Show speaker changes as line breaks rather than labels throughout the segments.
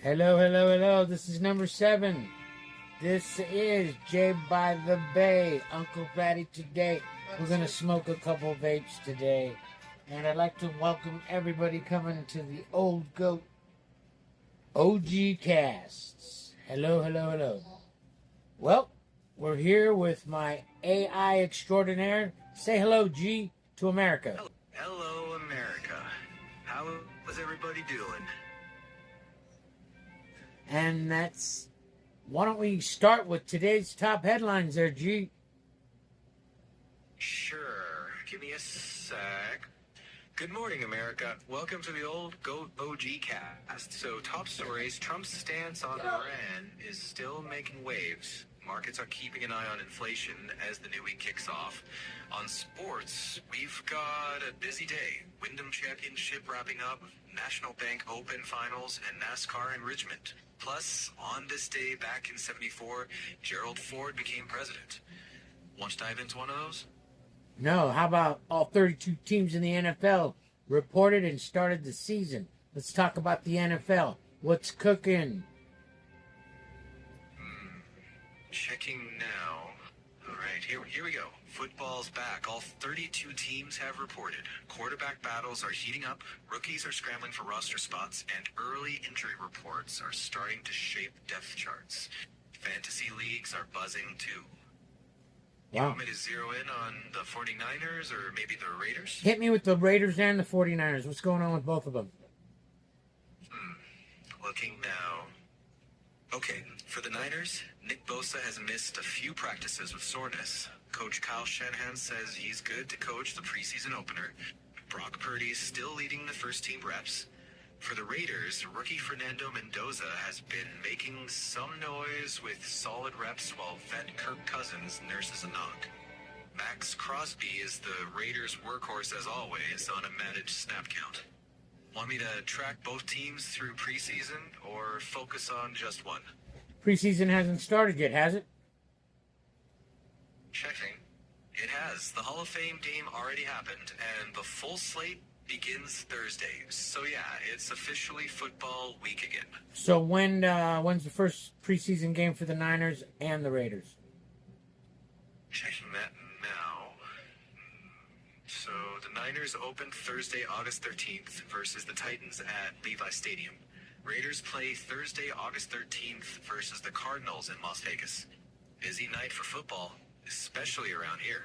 Hello, hello, hello. This is number 7. This is Jay by the Bay, Uncle Fatty today. We're going to smoke a couple vapes today. And I'd like to welcome everybody coming to the Old Goat OG Casts. Hello, hello, hello. Well, we're here with my AI extraordinaire. Say hello, G, to America.
Hello, America. How is everybody doing?
And that's... Why don't we start with today's top headlines there, G?
Sure. Give me a sec. Good morning, America. Welcome to the Old Goat OG Cast. So, top stories. Trump's stance on Iran is still making waves. Markets are keeping an eye on inflation as the new week kicks off. On sports, we've got a busy day. Wyndham Championship wrapping up, National Bank Open Finals, and NASCAR enrichment. Plus, on this day back in '74, Gerald Ford became president. Want to dive into one of those?
No, how about all 32 teams in the NFL reported and started the season? Let's talk about the NFL. What's cooking?
Checking now. All right, here we go. Football's back. All 32 teams have reported. Quarterback battles are heating up, rookies are scrambling for roster spots, and early injury reports are starting to shape depth charts. Fantasy leagues are buzzing too. You want me to zero in on the 49ers or maybe the Raiders?
Hit me with the Raiders and the 49ers. What's going on with both of them?
Looking now. Okay, for the Niners, Nick Bosa has missed a few practices with soreness. Coach Kyle Shanahan says he's good to coach the preseason opener. Brock Purdy's still leading the first-team reps. For the Raiders, rookie Fernando Mendoza has been making some noise with solid reps while vet Kirk Cousins nurses a knock. Max Crosby is the Raiders' workhorse as always on a managed snap count. Want me to track both teams through preseason or focus on just one?
Preseason hasn't started yet, has it?
Checking. It has. The Hall of Fame game already happened, and the full slate begins Thursday. So yeah, it's officially football week again.
So when's the first preseason game for the Niners and the Raiders?
Checking that now. So the Niners open Thursday, August 13th versus the Titans at Levi Stadium. Raiders play Thursday, August 13th versus the Cardinals in Las Vegas. Busy night for football, especially around here.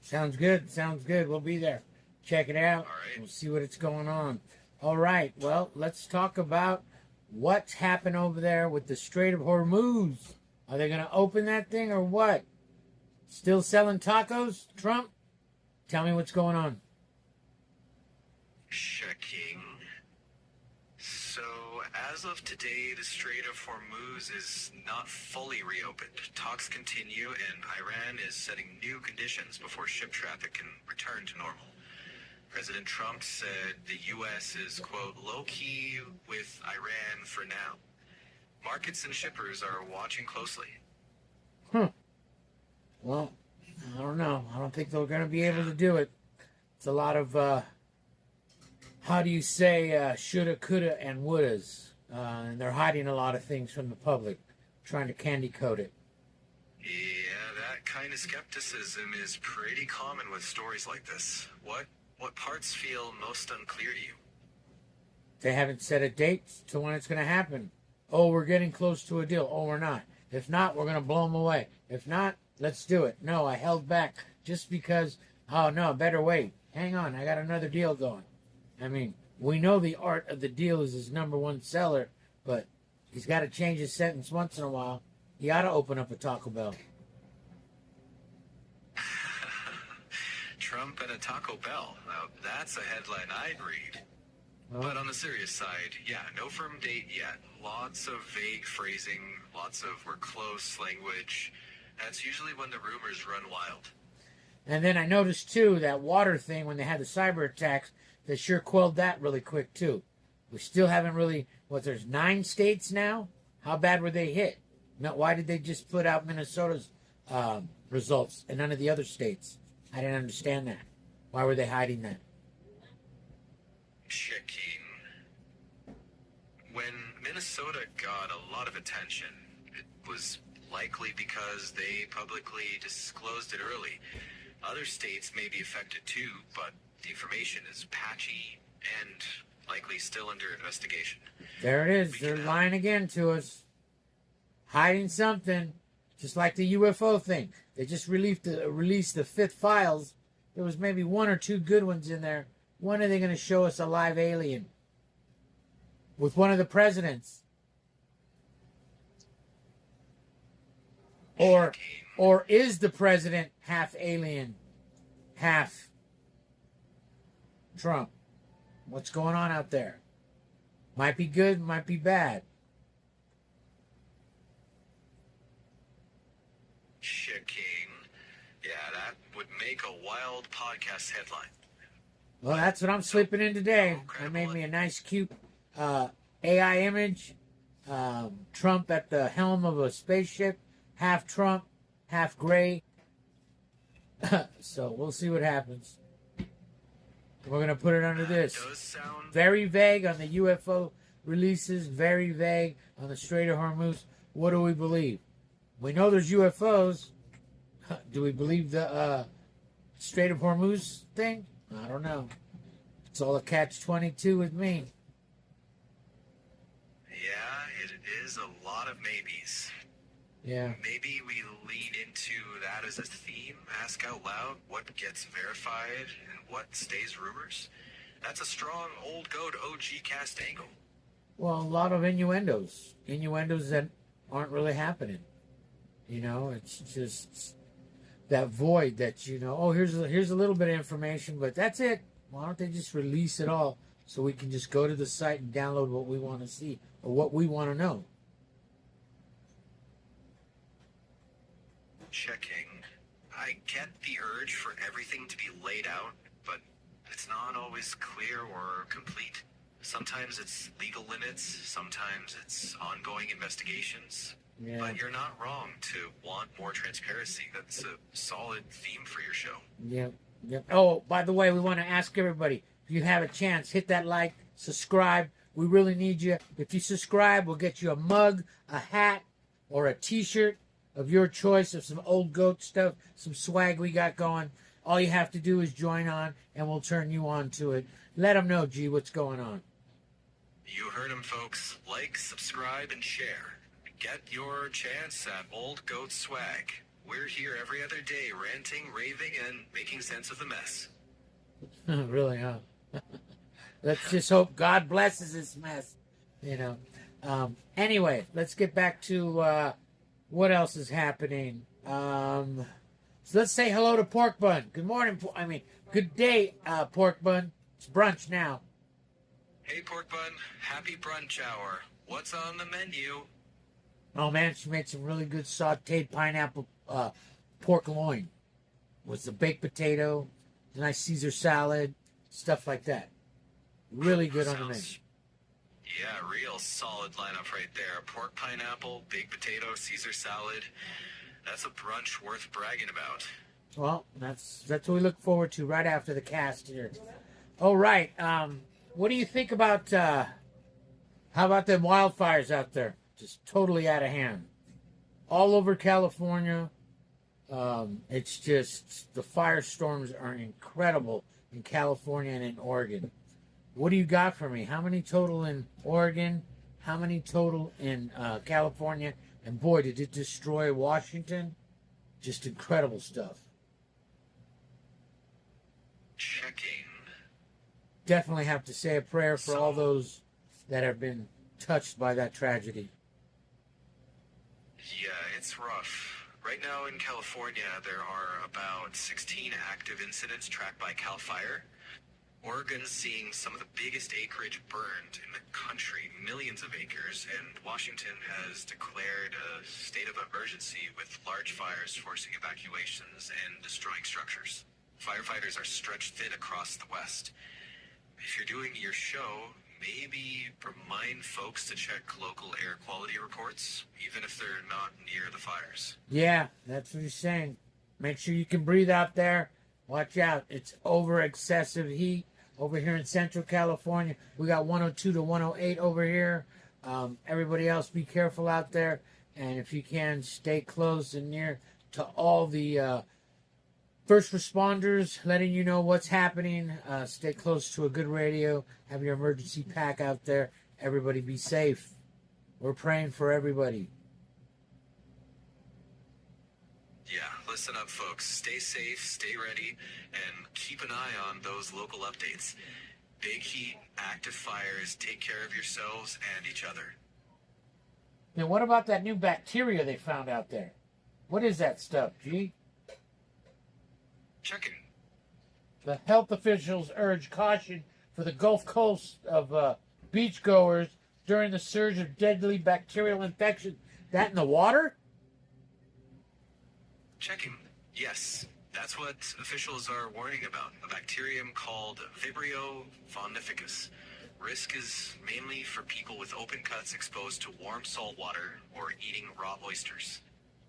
Sounds good. Sounds good. We'll be there. Check it out.
All right.
We'll see what's going on. All right. Well, let's talk about what's happened over there with the Strait of Hormuz. Are they going to open that thing or what? Still selling tacos, Trump? Tell me what's going on.
Checking. So, as of today, the Strait of Hormuz is not fully reopened. Talks continue, and Iran is setting new conditions before ship traffic can return to normal. President Trump said the U.S. is, quote, low-key with Iran for now. Markets and shippers are watching closely.
Well, I don't know. I don't think they're going to be able to do it. It's a lot of, how do you say, shoulda, coulda, and wouldas. And they're hiding a lot of things from the public, trying to candy coat it.
Yeah, that kind of skepticism is pretty common with stories like this. What parts feel most unclear to you?
They haven't set a date to when it's going to happen. Oh, we're getting close to a deal. Oh, we're not. If not, we're going to blow them away. If not, let's do it. No, I held back just because, oh, no, better wait. Hang on, I got another deal going. I mean, we know the art of the deal is his number one seller, but he's got to change his sentence once in a while. He ought to open up a Taco Bell.
Trump and a Taco Bell. Now, that's a headline I'd read.
Well,
But on the serious side, yeah, no firm date yet. Lots of vague phrasing, lots of we're close language. That's usually when the rumors run wild.
and then I noticed, too, that water thing when they had the cyber attacks, they sure quelled that really quick, too. We still haven't really, there's 9 states now? How bad were they hit? No, why did they just put out Minnesota's results and none of the other states? I didn't understand that. Why were they hiding that?
Checking. When Minnesota got a lot of attention. It was likely because they publicly disclosed it early. Other states may be affected too, but the information is patchy and likely still under investigation.
There it is. They're lying again to us. Hiding something. Just like the UFO thing. They just released the fifth files. There was maybe one or two good ones in there. When are they going to show us a live alien? With one of the presidents? Or is the president half alien, half Trump? What's going on out there? Might be good, might be bad.
Checking. Yeah, that would make a wild podcast headline.
Well, that's what I'm sleeping in today. I made me a nice, cute AI image. Trump at the helm of a spaceship. Half Trump, half gray. So we'll see what happens. We're going to put it under this. Very vague on the UFO releases. Very vague on the Strait of Hormuz. What do we believe? We know there's UFOs. Do we believe the Strait of Hormuz thing? I don't know. It's all a catch-22 with me.
Yeah, it is a lot of maybes.
Yeah.
Maybe we lean into that as a theme. Ask out loud what gets verified and what stays rumors. That's a strong old goat OG cast angle.
Well, a lot of innuendos. Innuendos that aren't really happening. You know, it's just that void that, you know, oh, here's a little bit of information, but that's it. Why don't they just release it all so we can just go to the site and download what we want to see or what we want to know?
Checking. I get the urge for everything to be laid out, but it's not always clear or complete. Sometimes it's legal limits, sometimes it's ongoing investigations.
Yeah.
But you're not wrong to want more transparency. That's a solid theme for your show.
Yep. Oh, by the way, we want to ask everybody, if you have a chance, hit that like, subscribe. We really need you. If you subscribe, we'll get you a mug, a hat, or a t-shirt of your choice of some old goat stuff, some swag we got going. All you have to do is join on, and we'll turn you on to it. Let them know, G, what's going on.
You heard them, folks. Like, subscribe, and share. Get your chance at Old Goat Swag. We're here every other day, ranting, raving, and making sense of the mess.
Really, huh? Let's just hope God blesses this mess, you know. Anyway, let's get back to what else is happening. So let's say hello to Pork Bun. Good morning. Good day, Pork Bun. It's brunch now.
Hey, Pork Bun. Happy brunch hour. What's on the menu?
Oh, man, she made some really good sauteed pineapple pork loin with some baked potato, a nice Caesar salad, stuff like that. Really good on the menu.
Yeah, real solid lineup right there. Pork pineapple, baked potato, Caesar salad. That's a brunch worth bragging about.
Well, that's what we look forward to right after the cast here. All right. What do you think about, how about the wildfires out there? Just totally out of hand. All over California. It's just, the firestorms are incredible in California and in Oregon. What do you got for me? How many total in Oregon? How many total in California? And boy, did it destroy Washington. Just incredible stuff.
Checking.
Definitely have to say a prayer for all those that have been touched by that tragedy.
Yeah, it's rough. Right now in California, there are about 16 active incidents tracked by CAL FIRE. Oregon's seeing some of the biggest acreage burned in the country, millions of acres, and Washington has declared a state of emergency with large fires forcing evacuations and destroying structures. Firefighters are stretched thin across the West. If you're doing your show, maybe remind folks to check local air quality reports, even if they're not near the fires.
Yeah, that's what he's saying. Make sure you can breathe out there. Watch out. It's over excessive heat over here in Central California. We got 102 to 108 over here. Everybody else, be careful out there. And if you can, stay close and near to all the first responders, letting you know what's happening. Stay close to a good radio. Have your emergency pack out there. Everybody be safe. We're praying for everybody.
Yeah, listen up, folks. Stay safe, stay ready, and keep an eye on those local updates. Big heat, active fires. Take care of yourselves and each other.
Now, what about that new bacteria they found out there? What is that stuff, G?
Checking.
The health officials urge caution for the Gulf Coast of beachgoers during the surge of deadly bacterial infection. That in the water?
Checking. Yes, that's what officials are warning about. A bacterium called Vibrio vulnificus. Risk is mainly for people with open cuts exposed to warm salt water or eating raw oysters.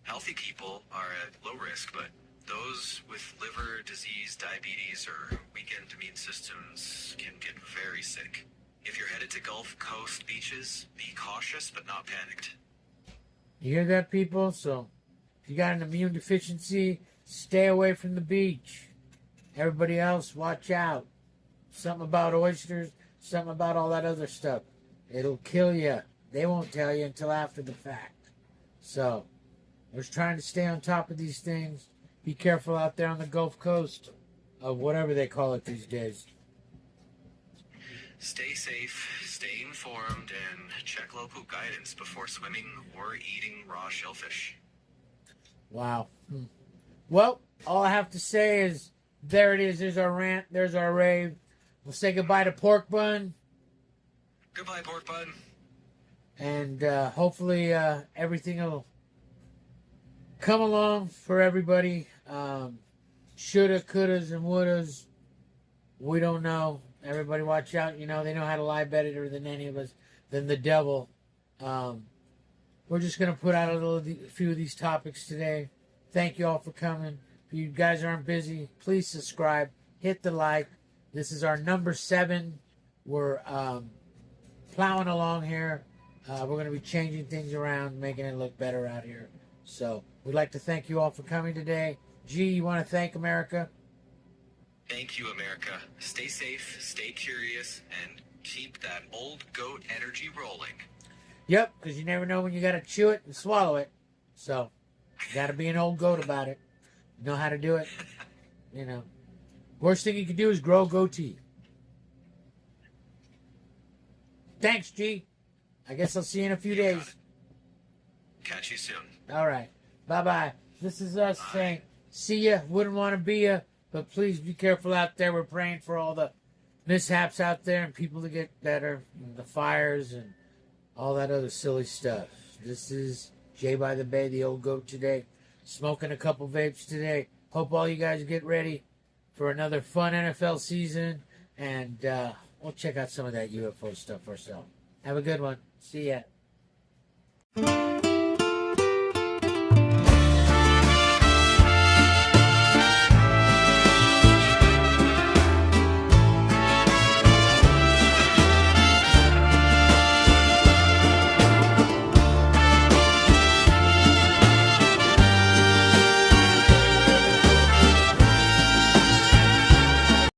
Healthy people are at low risk, but those with liver disease, diabetes, or weakened immune systems can get very sick. If you're headed to Gulf Coast beaches, be cautious but not panicked.
You hear that, people? So, if you got an immune deficiency, stay away from the beach. Everybody else, watch out. Something about oysters, something about all that other stuff. It'll kill you. They won't tell you until after the fact. So, we're just trying to stay on top of these things. Be careful out there on the Gulf Coast of whatever they call it these days.
Stay safe, stay informed, and check local guidance before swimming or eating raw shellfish.
Wow. Well, all I have to say is, there it is. There's our rant. There's our rave. We'll say goodbye to Pork Bun.
Goodbye, Pork Bun.
And hopefully everything will come along for everybody. Shoulda, couldas, and wouldas. We don't know. Everybody watch out. You know, they know how to lie better than any of us, than the devil. We're just going to put out a few of these topics today. Thank you all for coming. If you guys aren't busy, please subscribe. Hit the like. This is our number 7. We're plowing along here. We're going to be changing things around, making it look better out here. So we'd like to thank you all for coming today. G, you want to thank America?
Thank you, America. Stay safe, stay curious, and keep that old goat energy rolling.
Yep, because you never know when you got to chew it and swallow it. So, you got to be an old goat about it. You know how to do it. You know. Worst thing you can do is grow a goatee. Thanks, G. I guess I'll see you in a few days.
Catch you soon.
All right. Bye-bye. This is us saying, see ya, wouldn't want to be ya, but please be careful out there. We're praying for all the mishaps out there and people to get better, and the fires and all that other silly stuff. This is Jay by the Bay, the old goat today, smoking a couple vapes today. Hope all you guys get ready for another fun NFL season, and we'll check out some of that UFO stuff ourselves. Have a good one. See ya.